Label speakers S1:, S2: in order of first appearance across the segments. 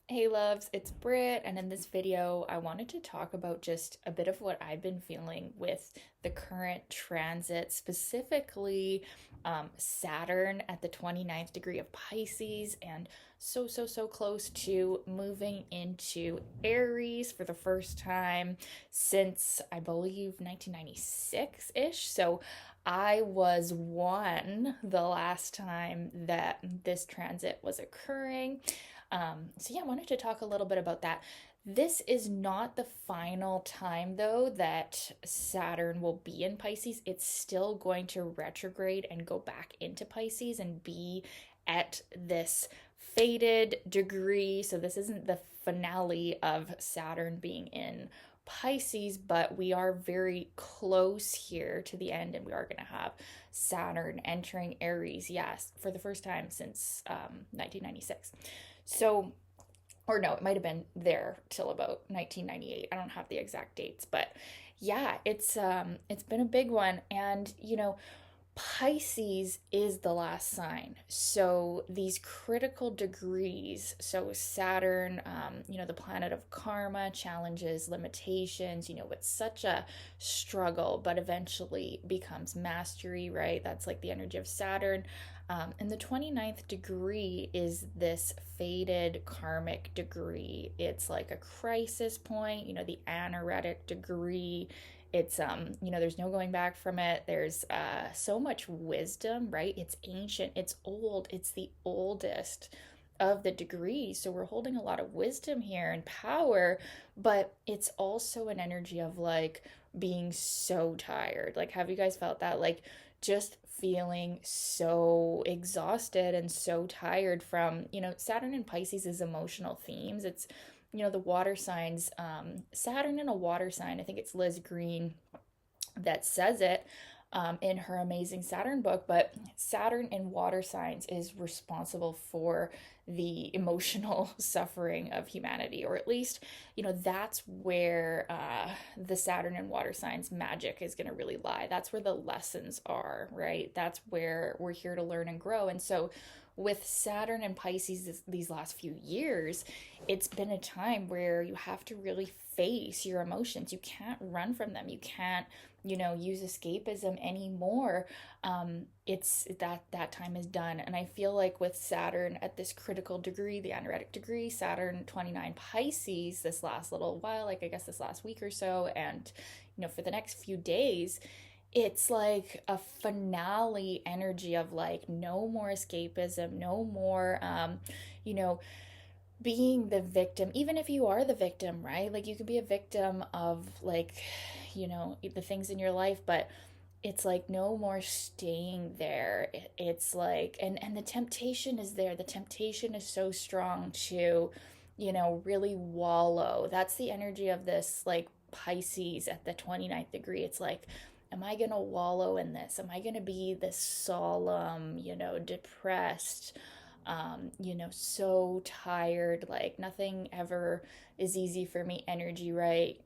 S1: Hey loves, it's Britt, and in this video, I wanted to talk about just a bit of what I've been feeling with the current transit, specifically Saturn at the 29th degree of Pisces, and so close to moving into Aries for the first time since I believe 1996-ish. So I was one the last time that this transit was occurring. So yeah, I wanted to talk a little bit about that. This is not the final time, though, that Saturn will be in Pisces. It's still going to retrograde and go back into Pisces and be at this fated degree. So this isn't the finale of Saturn being in Pisces, but we are very close here to the end, and we are going to have Saturn entering Aries, yes, for the first time since 1996. So, or no, it might have been there till about 1998. I don't have the exact dates, but yeah, it's been a big one. And Pisces is the last sign. So these critical degrees, so Saturn, the planet of karma, challenges, limitations, it's such a struggle, but eventually becomes mastery, right? That's like the energy of Saturn. And the 29th degree is this fated karmic degree. It's like a crisis point, the anaretic degree. It's there's no going back from it. There's so much wisdom, right? It's ancient, it's old, it's the oldest of the degrees. So we're holding a lot of wisdom here and power, but it's also an energy of like being so tired. Like, have you guys felt that? Like, just feeling so exhausted and so tired from, Saturn and Pisces is emotional themes. It's the water signs, Saturn in a water sign. I think it's Liz Green that says it in her amazing Saturn book. But Saturn in water signs is responsible for the emotional suffering of humanity, or at least, that's where the Saturn in water signs magic is going to really lie. That's where the lessons are, right? That's where we're here to learn and grow. And so, with Saturn and Pisces these last few years, it's been a time where you have to really face your emotions. You can't run from them. You can't, use escapism anymore. It's that time is done. And I feel like with Saturn at this critical degree, the anaretic degree, Saturn 29 Pisces, this last little while, like I guess this last week or so, and for the next few days, it's like a finale energy of like no more escapism, no more you know being the victim, even if you are the victim, right? Like, you can be a victim of like the things in your life, but it's like no more staying there. It's like, and the temptation is there. The temptation is so strong to really wallow. That's the energy of this like Pisces at the 29th degree. It's like, am I going to wallow in this? Am I going to be this solemn, depressed, so tired, like nothing ever is easy for me energy, right?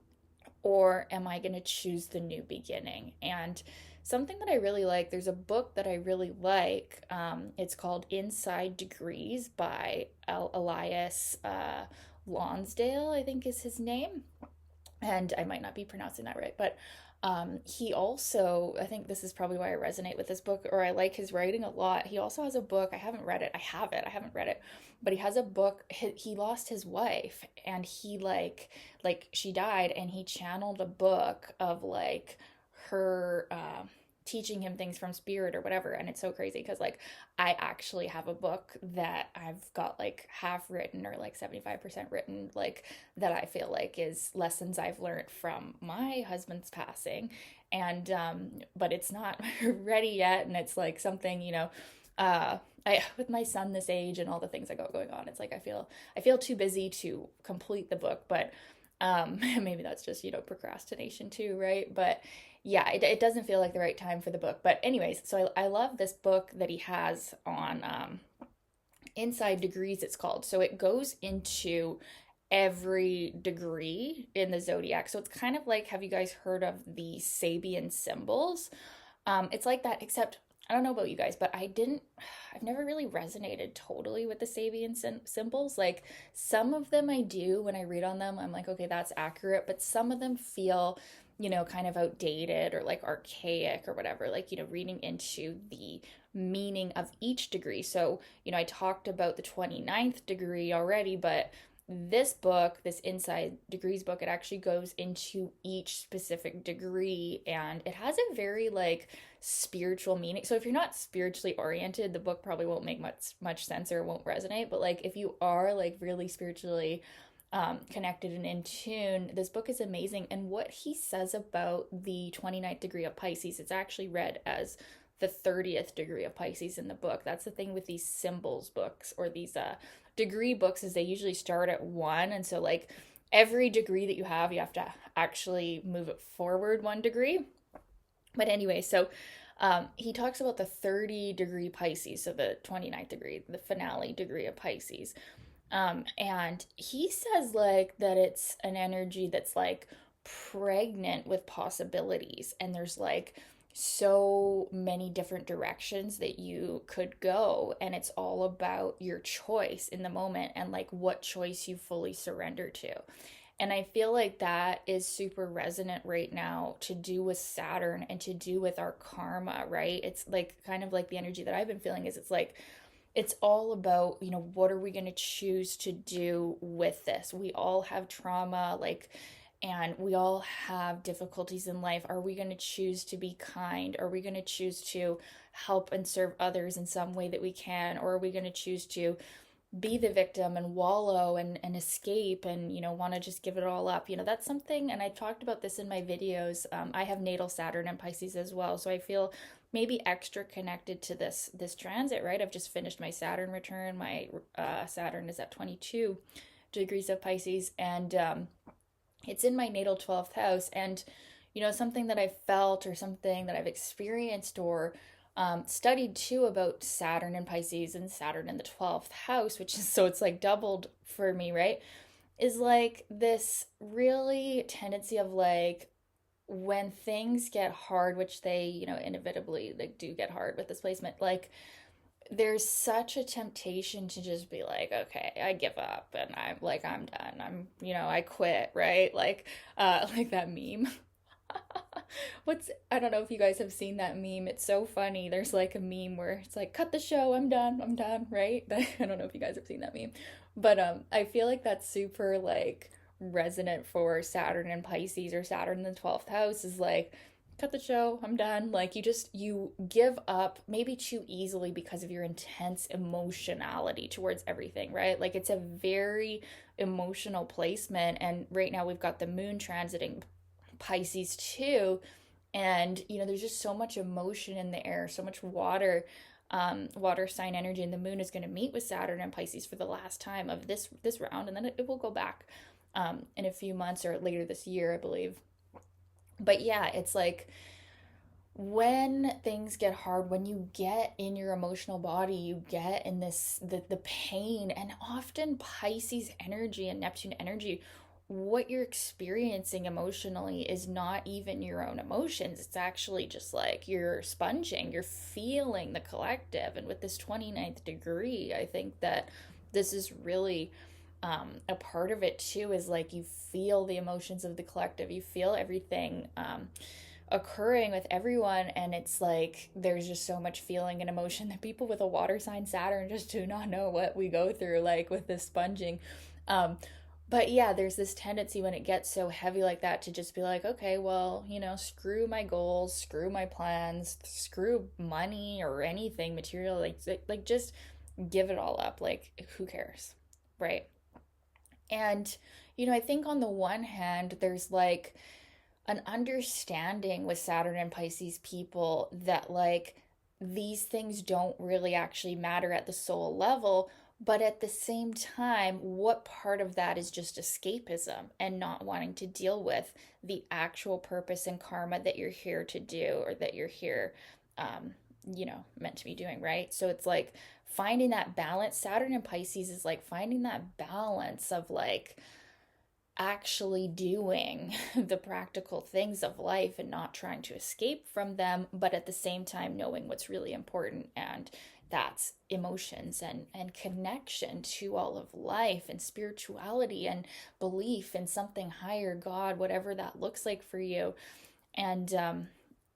S1: Or am I going to choose the new beginning? And something that I really like, there's a book that I really like. It's called Inside Degrees by Elias Lonsdale, I think is his name, and I might not be pronouncing that right, but he also, I think this is probably why I resonate with this book, or I like his writing a lot. He also has a book. I haven't read it. I haven't read it, but he has a book. He lost his wife, and he like she died, and he channeled a book of like her teaching him things from spirit or whatever. And it's so crazy because like I actually have a book that I've got like half written or like 75% written, like that I feel like is lessons I've learned from my husband's passing. And but it's not ready yet, and it's like something, I, with my son this age and all the things I got going on, it's like I feel too busy to complete the book. But maybe that's just procrastination too, right? But yeah, it doesn't feel like the right time for the book. But anyways, so I love this book that he has on Inside Degrees, it's called. So it goes into every degree in the zodiac. So it's kind of like, have you guys heard of the Sabian symbols? It's like that, except I don't know about you guys, but I've never really resonated totally with the Sabian symbols. Like some of them I do when I read on them, I'm like, okay, that's accurate, but some of them feel, kind of outdated or like archaic or whatever, like, reading into the meaning of each degree. So, I talked about the 29th degree already, but this book, this Inside Degrees book, it actually goes into each specific degree and it has a very like spiritual meaning. So if you're not spiritually oriented, the book probably won't make much sense or it won't resonate. But like if you are like really spiritually connected and in tune, this book is amazing. And what he says about the 29th degree of Pisces, it's actually read as the 30th degree of Pisces in the book. That's the thing with these symbols books or these degree books is they usually start at one. And so like every degree that you have to actually move it forward 1 degree. But anyway, so he talks about the 30 degree Pisces, so the 29th degree, the finale degree of Pisces. And he says like that it's an energy that's like pregnant with possibilities, and there's like so many different directions that you could go, and it's all about your choice in the moment and like what choice you fully surrender to. And I feel like that is super resonant right now to do with Saturn and to do with our karma, right? It's like kind of like the energy that I've been feeling is it's like it's all about, what are we going to choose to do with this? We all have trauma, like, and we all have difficulties in life. Are we going to choose to be kind? Are we going to choose to help and serve others in some way that we can? Or are we going to choose to be the victim and wallow and escape and want to just give it all up? That's something, and I talked about this in my videos. I have natal Saturn and Pisces as well, so I feel maybe extra connected to this transit, right? I've just finished my Saturn return. My Saturn is at 22 degrees of Pisces, and it's in my natal 12th house. And something that I've felt or something that I've experienced or studied too about Saturn and Pisces and Saturn in the 12th house, which is so it's like doubled for me, right? Is like this really tendency of like when things get hard, which they, inevitably like do get hard with this placement, like there's such a temptation to just be like, okay, I give up and I'm done. I quit, right? Like that meme. I don't know if you guys have seen that meme. It's so funny. There's like a meme where it's like, cut the show, I'm done, right? I don't know if you guys have seen that meme. But I feel like that's super like resonant for Saturn and Pisces or Saturn in the 12th house is like, cut the show, I'm done. Like you give up maybe too easily because of your intense emotionality towards everything, right? Like it's a very emotional placement, and right now we've got the moon transiting Pisces too. And there's just so much emotion in the air, so much water sign energy, and the moon is going to meet with Saturn and Pisces for the last time of this round, and then it will go back in a few months or later this year, I believe. But yeah, it's like when things get hard, when you get in your emotional body, you get in the pain, and often Pisces energy and Neptune energy, what you're experiencing emotionally is not even your own emotions. It's actually just like you're sponging, you're feeling the collective. And with this 29th degree, I think that this is really a part of it too, is like you feel the emotions of the collective, you feel everything occurring with everyone, and it's like there's just so much feeling and emotion that people with a water sign Saturn just do not know what we go through, like with this sponging. But yeah, there's this tendency when it gets so heavy like that to just be like, okay, well, screw my goals, screw my plans, screw money or anything material, like just give it all up. Like who cares, right? And I think on the one hand, there's like an understanding with Saturn and Pisces people that like these things don't really actually matter at the soul level, but at the same time, what part of that is just escapism and not wanting to deal with the actual purpose and karma that you're here to do, or that you're here, meant to be doing, right? So it's like finding that balance. Saturn and Pisces is like finding that balance of like actually doing the practical things of life and not trying to escape from them, but at the same time knowing what's really important, and that's emotions and connection to all of life and spirituality and belief in something higher, God, whatever that looks like for you. And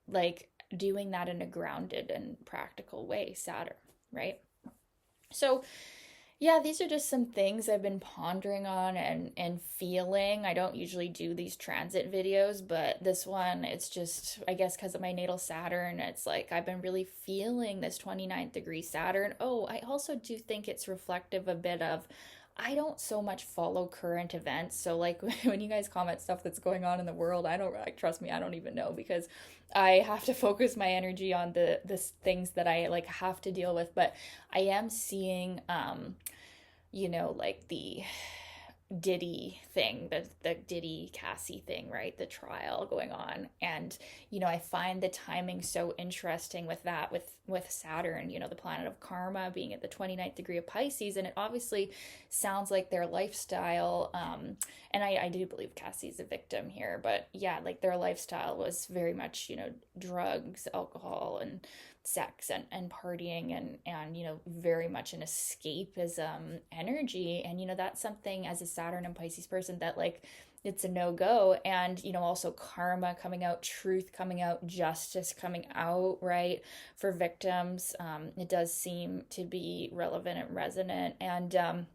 S1: like doing that in a grounded and practical way, Saturn, right? So yeah, these are just some things I've been pondering on and feeling. I don't usually do these transit videos, but this one, it's just, I guess because of my natal Saturn, it's like I've been really feeling this 29th degree Saturn. Oh, I also do think it's reflective a bit of, I don't so much follow current events. So like when you guys comment stuff that's going on in the world, I don't like, trust me, I don't even know, because I have to focus my energy on the things that I like have to deal with. But I am seeing like the Diddy thing, the Diddy Cassie thing, right? The trial going on. And, I find the timing so interesting with that, with Saturn, the planet of karma being at the 29th degree of Pisces. And it obviously sounds like their lifestyle, and I do believe Cassie's a victim here, but yeah, like their lifestyle was very much, drugs, alcohol, and sex and partying and very much an escapism energy. And that's something as a Saturn and Pisces person that like it's a no-go. And also karma coming out, truth coming out, justice coming out, right, for victims. It does seem to be relevant and resonant. And I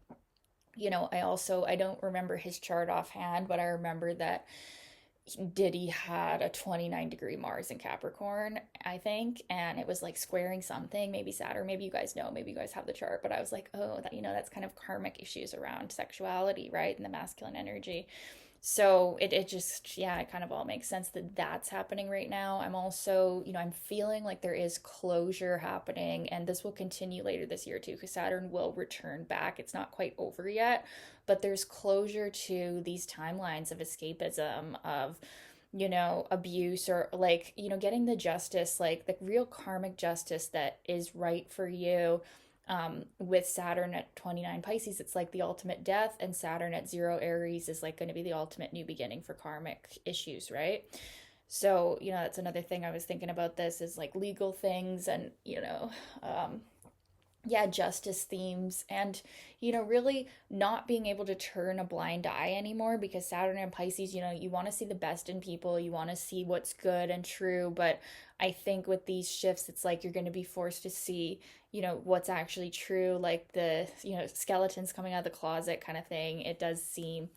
S1: don't remember his chart offhand, but I remember that Diddy had a 29 degree Mars in Capricorn, I think, and it was like squaring something, maybe Saturn, maybe you guys know, maybe you guys have the chart, but I was like, oh, that, that's kind of karmic issues around sexuality, right? And the masculine energy. So it just, yeah, it kind of all makes sense that that's happening right now. I'm also, I'm feeling like there is closure happening, and this will continue later this year too, because Saturn will return back. It's not quite over yet, but there's closure to these timelines of escapism, of, abuse, or like, getting the justice, like the real karmic justice that is right for you. With Saturn at 29 Pisces, it's like the ultimate death, and Saturn at 0 Aries is like going to be the ultimate new beginning for karmic issues, right? So, that's another thing I was thinking about this is like legal things and, yeah, justice themes, and really not being able to turn a blind eye anymore, because Saturn and Pisces, you want to see the best in people, you want to see what's good and true. But I think with these shifts, it's like you're going to be forced to see what's actually true, like the skeletons coming out of the closet kind of thing. It does seem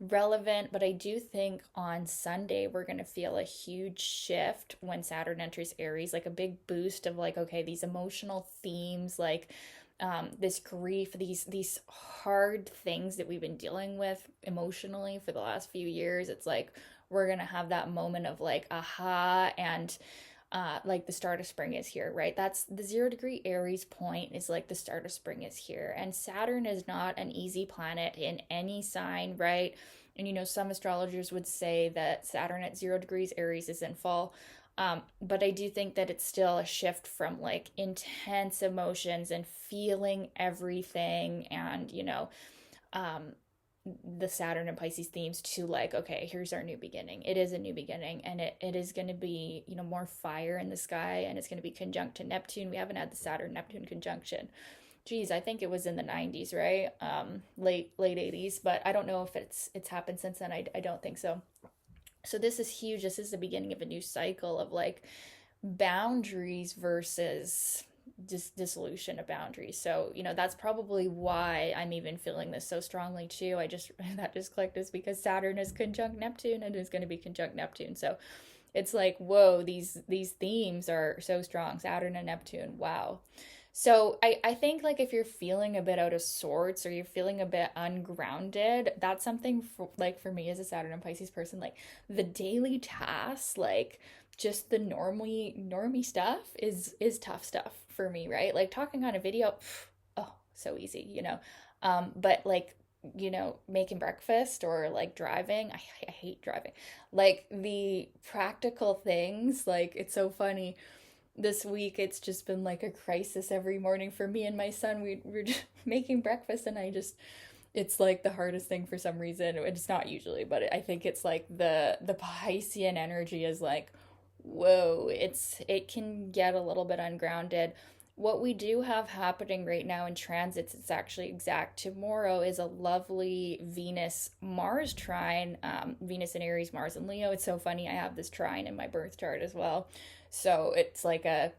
S1: relevant, but I do think on Sunday we're going to feel a huge shift when Saturn enters Aries, like a big boost of like, okay, these emotional themes, like this grief, these hard things that we've been dealing with emotionally for the last few years. It's like we're going to have that moment of like aha, and like the start of spring is here, right? That's the 0 degree Aries point, is like the start of spring is here. And Saturn is not an easy planet in any sign, right? And some astrologers would say that Saturn at 0 degrees Aries is in fall. But I do think that it's still a shift from like intense emotions and feeling everything, and um, the Saturn and Pisces themes to like, okay, here's our new beginning. It is a new beginning, and it is going to be, more fire in the sky, and it's going to be conjunct to Neptune. We haven't had the Saturn Neptune conjunction. Geez, I think it was in the 90s, right? Late 80s, but I don't know if it's happened since then. I don't think so. So this is huge. This is the beginning of a new cycle of like boundaries versus dissolution of boundaries. So, that's probably why I'm even feeling this so strongly too. That just clicked, is because Saturn is conjunct Neptune and is going to be conjunct Neptune. So it's like, whoa, these themes are so strong. Saturn and Neptune. Wow. So I think like if you're feeling a bit out of sorts, or you're feeling a bit ungrounded, that's something for me as a Saturn and Pisces person, like the daily tasks, like just the normie stuff is tough stuff for me, right? Like talking on a video, oh, so easy, but like, making breakfast or like driving, I hate driving. Like the practical things, like it's so funny. This week it's just been like a crisis every morning for me and my son. We're just making breakfast, and It's like the hardest thing for some reason. It's not usually, but I think it's like the Piscean energy is like, whoa, it can get a little bit ungrounded. What we do have happening right now in transits, it's actually exact tomorrow, is a lovely Venus Mars trine, Venus in Aries, Mars in Leo. It's so funny. I have this trine in my birth chart as well. So it's like a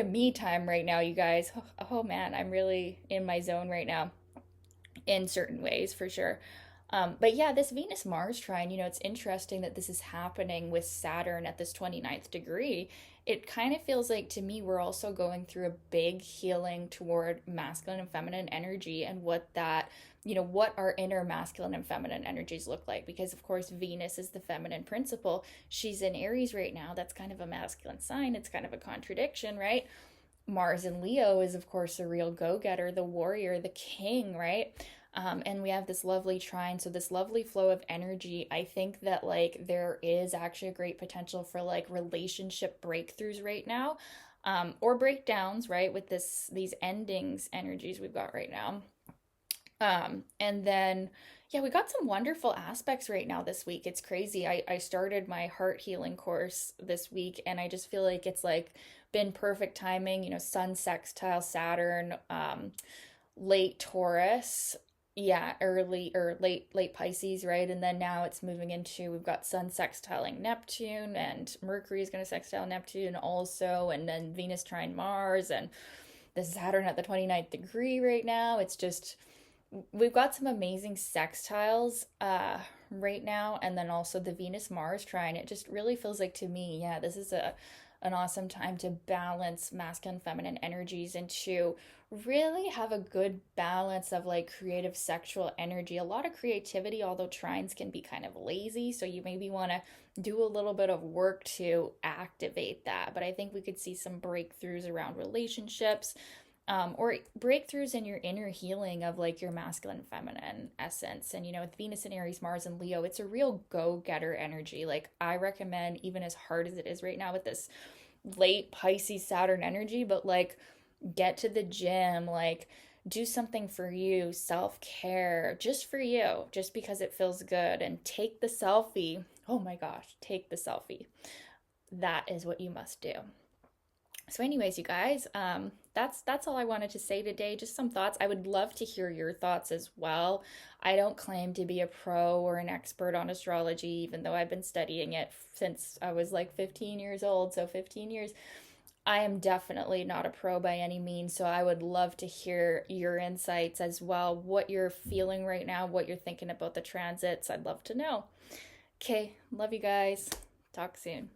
S1: me time right now, you guys. Oh man, I'm really in my zone right now in certain ways for sure. But yeah, this Venus Mars trine, it's interesting that this is happening with Saturn at this 29th degree. It kind of feels like to me we're also going through a big healing toward masculine and feminine energy and what that, what our inner masculine and feminine energies look like. Because, of course, Venus is the feminine principle. She's in Aries right now. That's kind of a masculine sign. It's kind of a contradiction, right? Mars in Leo is, of course, the real go getter, the warrior, the king, right? And we have this lovely trine, so this lovely flow of energy. I think that like there is actually a great potential for like relationship breakthroughs right now, or breakdowns, right? With these endings energies we've got right now. And then, yeah, we got some wonderful aspects right now this week. It's crazy. I started my heart healing course this week, and I just feel like it's like been perfect timing, Sun sextile Saturn, late Taurus, yeah, early or late Pisces, right? And then now it's moving into we've got Sun sextiling Neptune, and Mercury is going to sextile Neptune also, and then Venus trine Mars, and the Saturn at the 29th degree right now. It's just we've got some amazing sextiles right now, and then also the Venus Mars trine. It just really feels like to me, yeah, this is a an awesome time to balance masculine and feminine energies and to really have a good balance of like creative sexual energy. A lot of creativity, although trines can be kind of lazy, so you maybe want to do a little bit of work to activate that. But I think we could see some breakthroughs around relationships, or breakthroughs in your inner healing of like your masculine and feminine essence. And with Venus and Aries, Mars and Leo, it's a real go-getter energy. Like I recommend, even as hard as it is right now with this late Pisces Saturn energy, but like get to the gym, like do something for you, self-care, just for you, just because it feels good, and take the selfie. Oh my gosh, take the selfie. That is what you must do. So anyways, you guys, that's all I wanted to say today. Just some thoughts. I would love to hear your thoughts as well. I don't claim to be a pro or an expert on astrology, even though I've been studying it since I was like 15 years old, so 15 years. I am definitely not a pro by any means, so I would love to hear your insights as well, what you're feeling right now, what you're thinking about the transits. I'd love to know. Okay, love you guys. Talk soon.